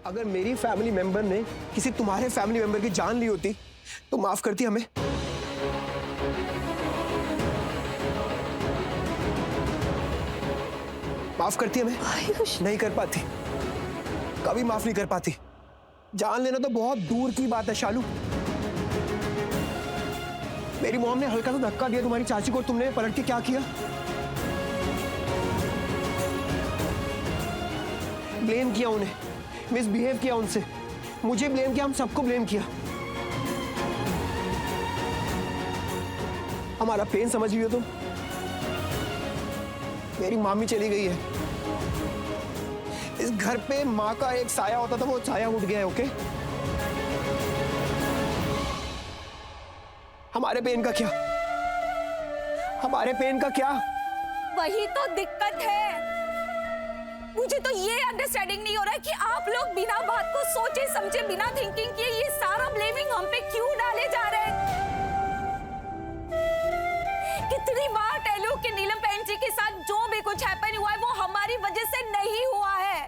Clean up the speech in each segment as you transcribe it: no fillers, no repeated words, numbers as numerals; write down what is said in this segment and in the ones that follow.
अगर मेरी family member ने किसी तुम्हारे फैमिली मेंबर की जान ली होती तो माफ करती हमें? माफ करती हमें? आयुष, नहीं कर पाती, कभी माफ नहीं कर पाती। जान लेना तो बहुत दूर की बात है शालू। मेरी मॉम ने हल्का सा धक्का दिया तुम्हारी चाची को, तुमने पलट के क्या किया? ब्लेम किया उन्हें, मिसबिहेव किया उनसे, मुझे ब्लेम किया, हम सबको ब्लेम किया। हमारा पेन समझ रही हो तुम? मेरी मामी चली गई है, इस घर पे माँ का एक साया होता था, वो साया उठ गया है। ओके, हमारे पेन का क्या? हमारे पेन का क्या? वही तो दिक्कत है। मुझे तो ये अंडरस्टैंडिंग नहीं हो रहा है कि आप लोग बिना बात को सोचे समझे, बिना थिंकिंग किए ये सारा ब्लेमिंग हम पे क्यों डाले जा रहे हैं। कितनी बार टेलू कि नीलम बहन जी के साथ जो भी कुछ हैपन हुआ है वो हमारी वजह से नहीं हुआ है।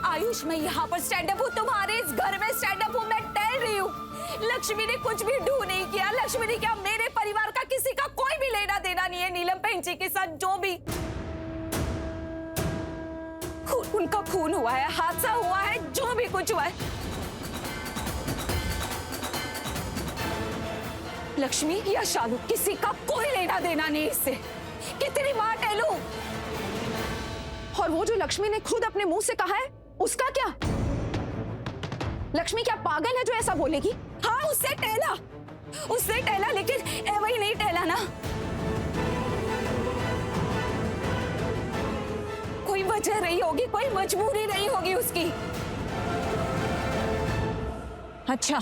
आयुष, मैं यहाँ पर स्टैंड अप हूँ, तुम्हारे इस घर में स्टैंड अप हूँ। मैं टेल रही हूँ, लक्ष्मी ने कुछ भी डू नहीं किया। लक्ष्मी ने क्या, मेरे परिवार का किसी का कोई भी लेना देना नहीं है नीलम बहन जी के साथ। जो भी उनका खून हुआ है, हादसा हुआ है, जो भी कुछ हुआ है, लक्ष्मी या शालू किसी का कोई लेना देना नहीं इससे। कितनी बार टेलू। और वो जो लक्ष्मी ने खुद अपने मुंह से कहा है, उसका क्या? लक्ष्मी क्या पागल है जो ऐसा बोलेगी? हाँ, उससे टहला, लेकिन वही नहीं टहला ना। कोई वजह रही होगी, कोई मजबूरी रही होगी उसकी। अच्छा,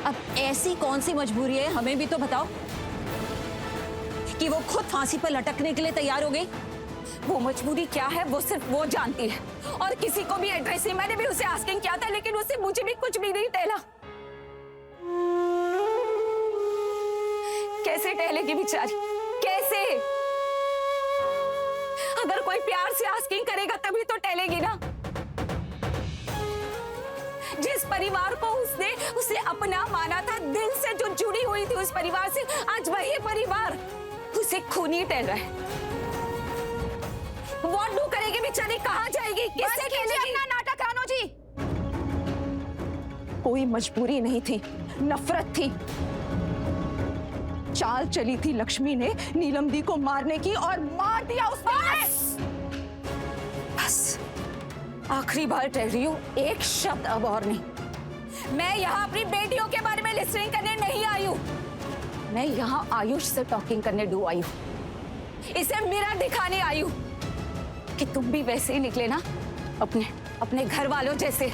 अब ऐसी कौन सी मजबूरी है, हमें भी तो बताओ, कि वो खुद फांसी पर लटकने के लिए तैयार हो गई? वो मजबूरी क्या है वो सिर्फ वो जानती है, और किसी को भी एड्रेस नहीं। मैंने भी उसे आस्किंग किया था, लेकिन उससे मुझे भी कुछ भी नहीं टहला। कैसे टहलेगी बेचारी, कैसे? अगर कोई प्यार से आस्किंग करेगा तभी तो टहलेगी ना। जिस परिवार को उसे अपना माना था, दिल से जो जुड़ी हुई थी उस परिवार से, आज वही परिवार उसे खूनी टहल रहा है। व्हाट डू करेगी बेचारी, कहाँ जाएगी, किससे खेलेगी? अपना नाटक रानो जी। कोई मजबूरी नहीं थी, नफरत थी। चाल चली थी लक्ष्मी ने नीलम दी को मारने की, और मार दिया उसने। बस आखिरी बार कह रही हूँ, एक शब्द अब और नहीं। मैं यहाँ अपनी बेटियों के बारे में लिस्टिंग करने नहीं आई हूँ, मैं यहाँ आयुष से टॉकिंग करने डू आई हूँ। इसे मिरर दिखाने आई हूँ कि तुम भी वैसे ही निकले ना, अपने घर वालों जैसे।